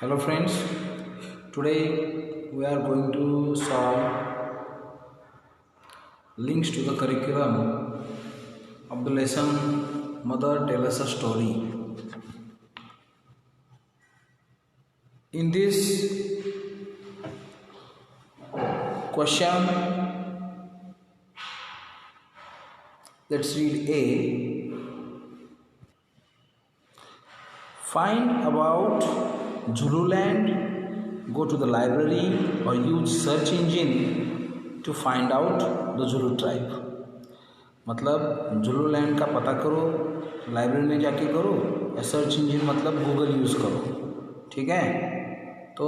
Hello friends, today we are going to solve links to the curriculum of the lesson Mother Tell Us a Story. In this question, let's read A. Find about Zululand, go to the library or use search engine to find out the Zulu tribe. मतलब जुलूलैंड का पता करो, library में जाके करो या search engine मतलब Google use करो। ठीक है, तो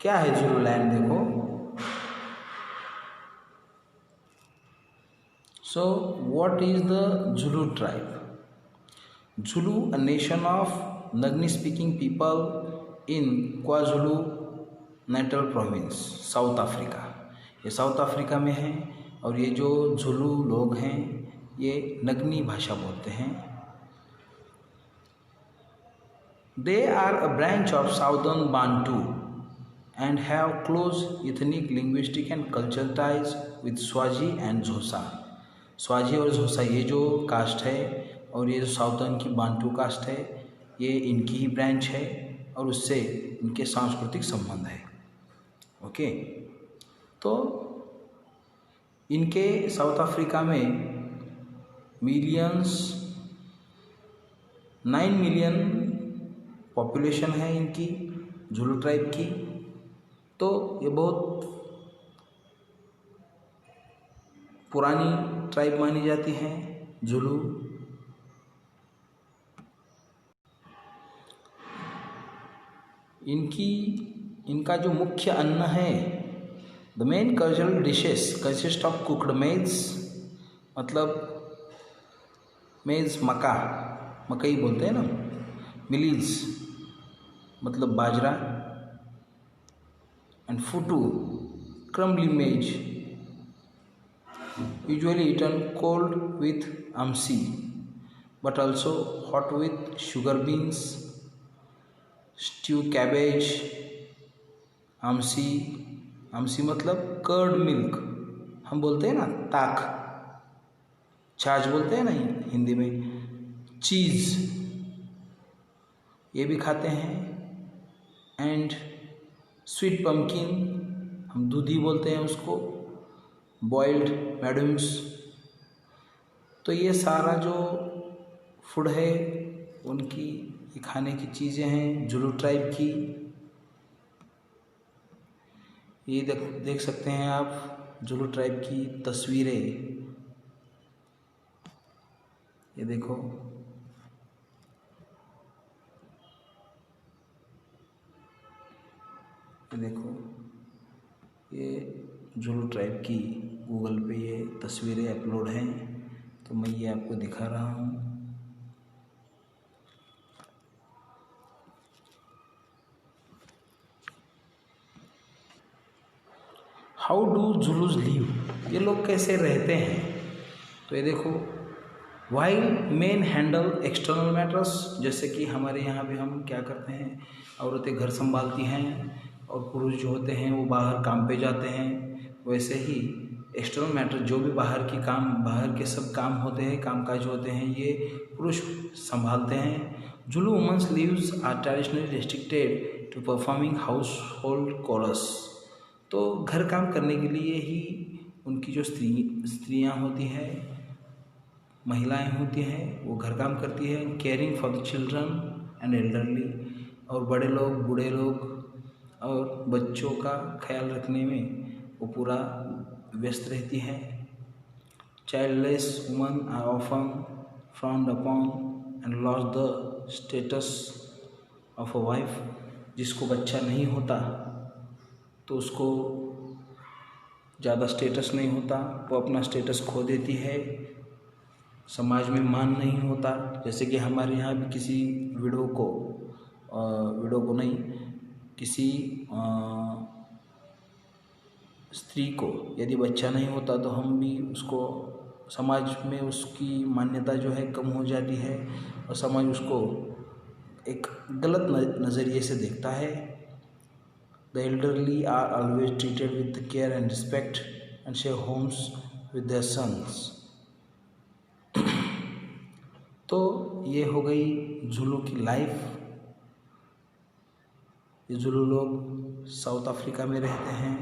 क्या है जुलूलैंड देखो। So what is the Zulu tribe? Zulu, a nation of Nguni speaking people in KwaZulu-Natal province, south Africa. ये साउथ अफ्रीका में है और ये जो झुलू लोग हैं ये नगनी भाषा बोलते हैं। They are a branch of Southern Bantu and have close ethnic, linguistic and cultural ties with Swazi and Xhosa। स्वाजी और झोसा ये जो कास्ट है और ये जो साउथर्न की बांटू कास्ट है ये इनकी ही ब्रांच है और उससे इनके सांस्कृतिक संबंध है। ओके, तो इनके साउथ अफ्रीका में 9 मिलियन पॉपुलेशन है इनकी जुलू ट्राइब की। तो ये बहुत पुरानी ट्राइब मानी जाती है जुलू। इनका जो मुख्य अन्न है, the main cultural dishes consist of cooked मेज, मतलब मेज मकई बोलते हैं ना, मिलीज मतलब बाजरा, एंड फुटू क्रम्बली मेज usually eaten cold with amsi but also hot with sugar beans, stew cabbage। आमसी मतलब कर्ड मिल्क, हम बोलते हैं ना ताक, छाछ बोलते हैं ना हिंदी में। चीज़ ये भी खाते हैं, एंड स्वीट पम्पकिन हम दूधी बोलते हैं उसको, बॉइल्ड मैडम्स। तो ये सारा जो फूड है उनकी ये खाने की चीज़ें हैं जुलू ट्राइब की। ये देख सकते हैं आप जुलू ट्राइब की तस्वीरें, ये देखो, ये जुलू ट्राइब की गूगल पे ये तस्वीरें अपलोड हैं, तो मैं ये आपको दिखा रहा हूँ। हाउ डू जुलूज लिव, ये लोग कैसे रहते हैं? तो ये देखो, while main handle external matters, जैसे कि हमारे यहाँ भी हम क्या करते हैं, औरतें घर संभालती हैं और पुरुष जो होते हैं वो बाहर काम पे जाते हैं, वैसे ही एक्सटर्नल मैटर जो भी बाहर के सब काम होते हैं, कामकाज होते हैं, ये पुरुष संभालते हैं। Zulu women's lives are traditionally restricted to performing household chores, तो घर काम करने के लिए ही उनकी जो स्त्रियाँ होती हैं, महिलाएं होती हैं, वो घर काम करती है। Caring for the children and elderly, और बड़े लोग, बूढ़े लोग और बच्चों का ख्याल रखने में वो पूरा व्यस्त रहती है। Childless woman are often frowned upon and lose the status of a wife, जिसको बच्चा नहीं होता तो उसको ज़्यादा स्टेटस नहीं होता, वो अपना स्टेटस खो देती है, समाज में मान नहीं होता। जैसे कि हमारे यहाँ भी किसी विडो को नहीं, किसी स्त्री को यदि बच्चा नहीं होता तो हम भी उसको, समाज में उसकी मान्यता जो है कम हो जाती है और समाज उसको एक गलत नज़रिए से देखता है। The elderly are always treated with care and respect and share homes with their sons. तो ये हो गई जुलू की लाइफ। ये जुलू लोग साउथ अफ्रीका में रहते हैं।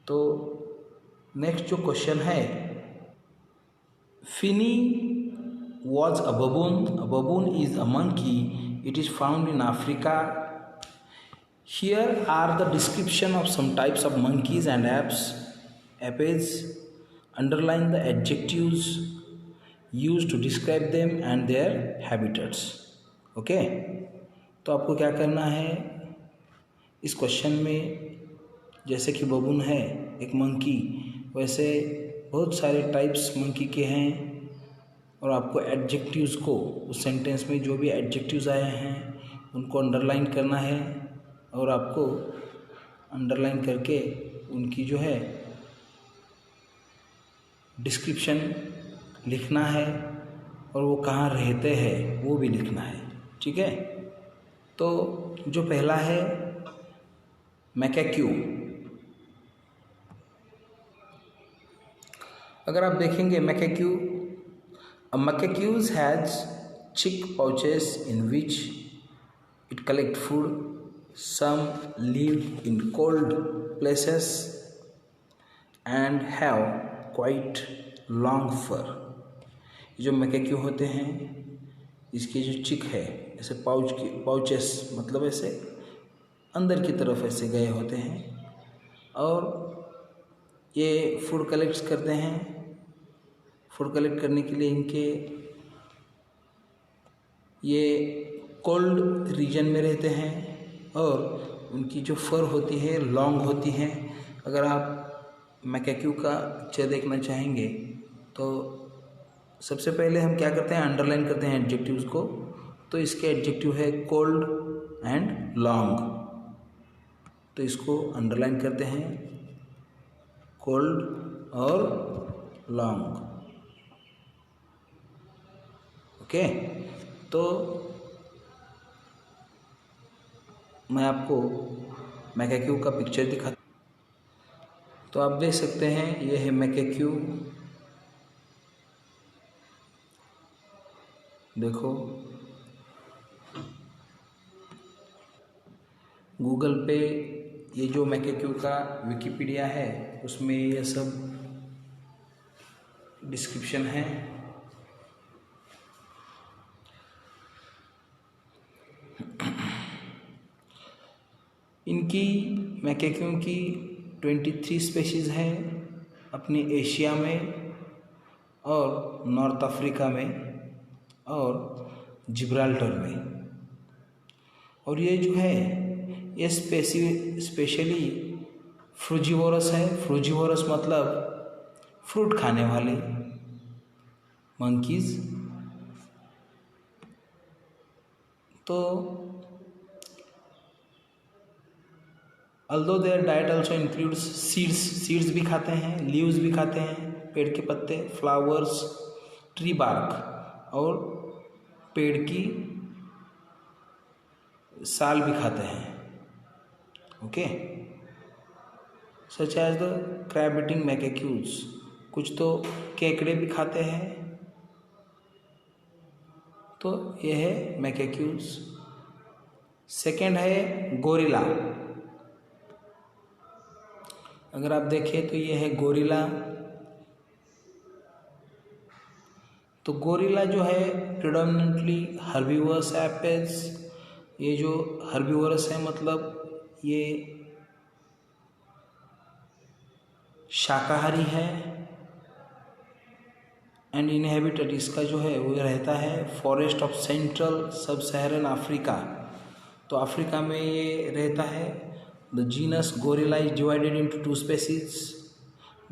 तो नेक्स्ट जो क्वेश्चन है, Finney was a baboon. A baboon is a monkey. It is found in Africa. Here are the description of some types of monkeys and apes. Underline the adjectives used to describe them and their habitats. Okay? तो आपको क्या करना है इस question में, जैसे कि बबून है एक मंकी, वैसे बहुत सारे टाइप्स मंकी के हैं और आपको एडजेक्टिव्स को उस सेंटेंस में जो भी एडजेक्टिव्स आए हैं उनको अंडरलाइन करना है और आपको अंडरलाइन करके उनकी जो है डिस्क्रिप्शन लिखना है और वो कहाँ रहते हैं वो भी लिखना है। ठीक है, तो जो पहला है मैकेक्यू। अगर आप देखेंगे मैकेक्यू, a macaque has cheek pouches in which it collects food. Some live in cold places and have quite long fur. जो मैकेक्यू होते हैं इसके जो चिक है ऐसे पाउचेस मतलब ऐसे अंदर की तरफ ऐसे गए होते हैं और ये फूड कलेक्ट करते हैं। फूड कलेक्ट करने के लिए इनके ये कोल्ड रीजन में रहते हैं और उनकी जो फर होती है लॉन्ग होती है। अगर आप मैकेक्यू का पिक्चर देखना चाहेंगे तो सबसे पहले हम क्या करते हैं, अंडरलाइन करते हैं एडजेक्टिव्स को। तो इसके एडजेक्टिव है कोल्ड एंड लॉन्ग, तो इसको अंडरलाइन करते हैं कोल्ड और लॉन्ग। ओके, तो मैं आपको मैकेक्यू का पिक्चर दिखा, तो आप देख सकते हैं ये है मैकेक्यू। देखो गूगल पे ये जो मैकेक्यू का विकिपीडिया है उसमें ये सब डिस्क्रिप्शन है। इनकी मैकेक्यू की 23 स्पेशीज़ हैं अपनी एशिया में और नॉर्थ अफ्रीका में और जिब्राल्टर में। और ये जो है ये स्पेशली फ्रूजीवोरस है। फ्रूजीवोरस मतलब फ्रूट खाने वाले मंकीज़। तो although their diet also includes seeds भी खाते हैं, लीव्स भी खाते हैं, पेड़ के पत्ते, फ्लावर्स, ट्री बार्क और पेड़ की साल भी खाते हैं। Okay, such as the crab eating macaques, कुछ तो केकड़े भी खाते हैं। तो ये है मैकेक्यूज। सेकेंड है गोरिल्ला। अगर आप देखें तो ये है गोरिल्ला। तो गोरिल्ला जो है प्रेडोमिनेंटली हर्बीवरस एपेस। ये जो हर्बीवरस है मतलब ये शाकाहारी है एंड इनहेबिटेड इसका जो है वो रहता है फॉरेस्ट ऑफ सेंट्रल सब सहारन अफ्रीका। तो अफ्रीका में ये रहता है। The genus gorilla is divided into 2 species,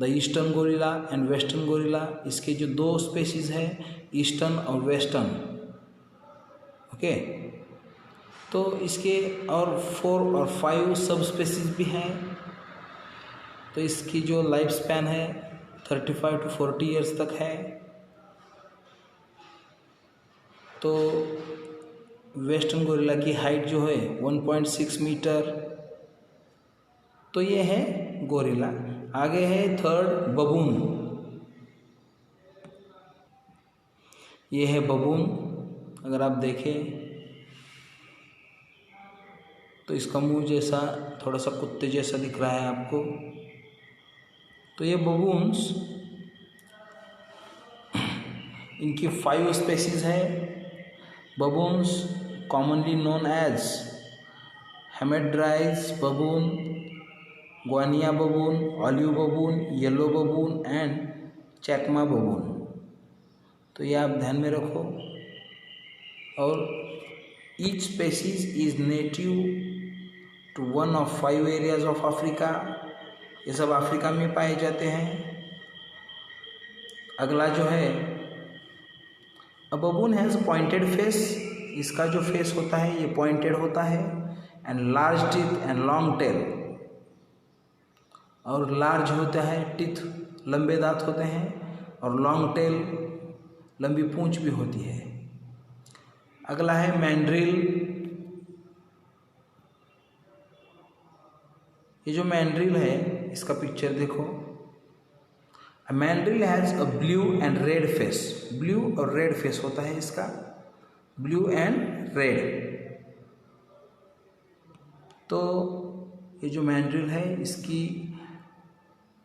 the eastern gorilla and western gorilla. इसके जो 2 स्पेसीज हैं ईस्टर्न और वेस्टर्न। ओके, तो इसके और 4 और 5 सब स्पेसीज भी हैं। तो इसकी जो लाइफ स्पैन है 35 to 40 ईयर्स तक है। तो वेस्टर्न गोरिल्ला की हाइट जो है 1.6 मीटर। तो ये है गोरिल्ला। आगे है थर्ड बबून। ये है बबून। अगर आप देखें तो इसका मुंह जैसा थोड़ा सा कुत्ते जैसा दिख रहा है आपको। तो ये बबून्स, इनकी 5 स्पेसीज है। Baboons commonly known as hamadryas baboon, guinea baboon, olive baboon, yellow baboon and chacma baboon. तो ये आप ध्यान में रखो। और each species is native to one of 5 areas of Africa. ये सब अफ्रीका में पाए जाते हैं। अगला जो है, अ बबून हैज़ पॉइंटेड फेस। इसका जो फेस होता है ये पॉइंटेड होता है। And large teeth and long tail. और लार्ज होता है टीथ, लंबे दांत होते हैं। और लॉन्ग टेल, लंबी पूंछ भी होती है। अगला है मैंड्रिल। ये जो मैंड्रिल है इसका पिक्चर देखो। A mandrill has a blue and red face. Blue और रेड फेस होता है इसका, ब्लू एंड रेड। तो ये जो मैंड्रिल है इसकी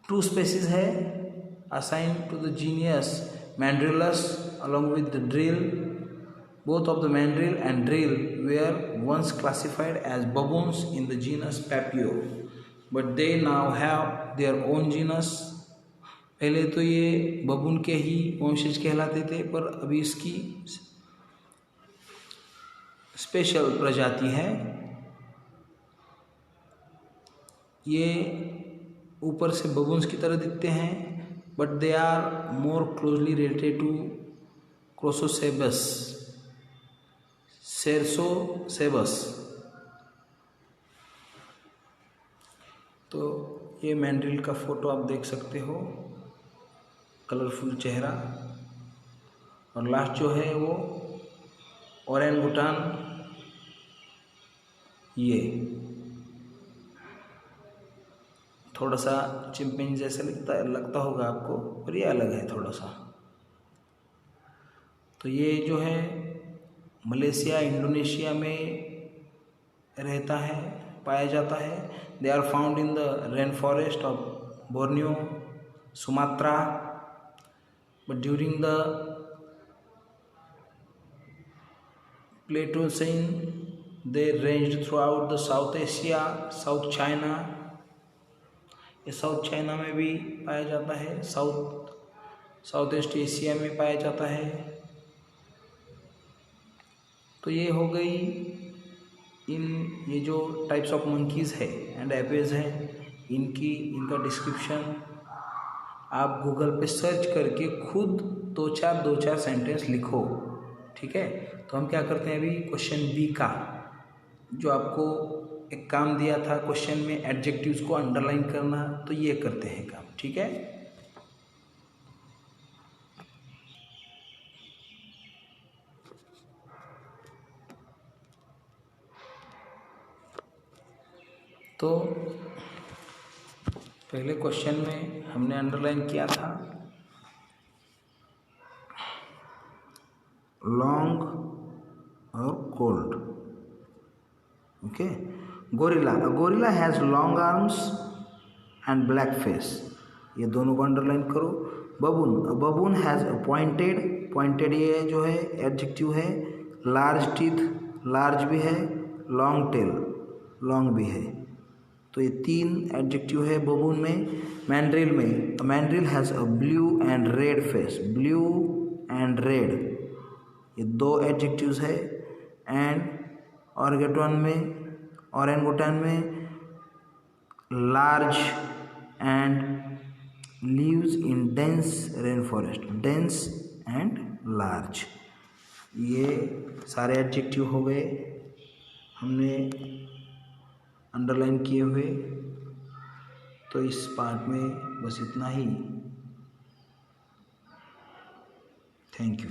2 स्पेसीज है assigned to the genus Mandrillus along with the drill. Both of the mandrill and drill were once classified as baboons in the genus Papio, but they now have their own genus. पहले तो ये बबून के ही वंशज कहलाते थे, पर अभी इसकी स्पेशल प्रजाति है। ये ऊपर से बबून्स की तरह दिखते हैं, but they are more closely related to Cercocebus, Cercocebus. तो ये मैंड्रिल का फोटो आप देख सकते हो, कलरफुल चेहरा। और लास्ट जो है वो ओरेंगुटान। ये थोड़ा सा चिंपैंजी जैसा लगता होगा आपको, पर ये अलग है थोड़ा सा। तो ये जो है मलेशिया, इंडोनेशिया में रहता है, पाया जाता है। They are found in the rainforest of Borneo, Sumatra. But during the Pleistocene they ranged throughout the South Asia, South China. ये साउथ चाइना में भी पाया जाता है, साउथ ईस्ट एशिया में पाया जाता है। तो ये हो गई ये जो टाइप्स ऑफ मंकीज़ है एंड एपेज हैं, इनका डिस्क्रिप्शन आप गूगल पे सर्च करके खुद दो चार सेंटेंस लिखो, ठीक है। तो हम क्या करते हैं अभी, क्वेश्चन बी का जो आपको एक काम दिया था क्वेश्चन में एडजेक्टिव्स को अंडरलाइन करना, तो ये करते हैं काम, ठीक है। तो पहले क्वेश्चन में हमने अंडरलाइन किया था लॉन्ग और cold, okay. Gorilla has long arms and black face, ये दोनों को अंडरलाइन करो। बबून हैज़ पॉइंटेड ये जो है एडजेक्टिव है। लार्ज टीथ, लार्ज भी है। लॉन्ग टेल, लॉन्ग भी है। तो ये 3 एडजेक्टिव है बबून में। Mandrill has a blue and red face, blue and red, ये 2 एडजेक्टिव्स है। एंड ऑरेंगुटान में large and lives in dense rain forest, dense and large, ये सारे एडजेक्टिव हो गए हमने अंडरलाइन किए हुए। तो इस पार्ट में बस इतना ही। Thank you.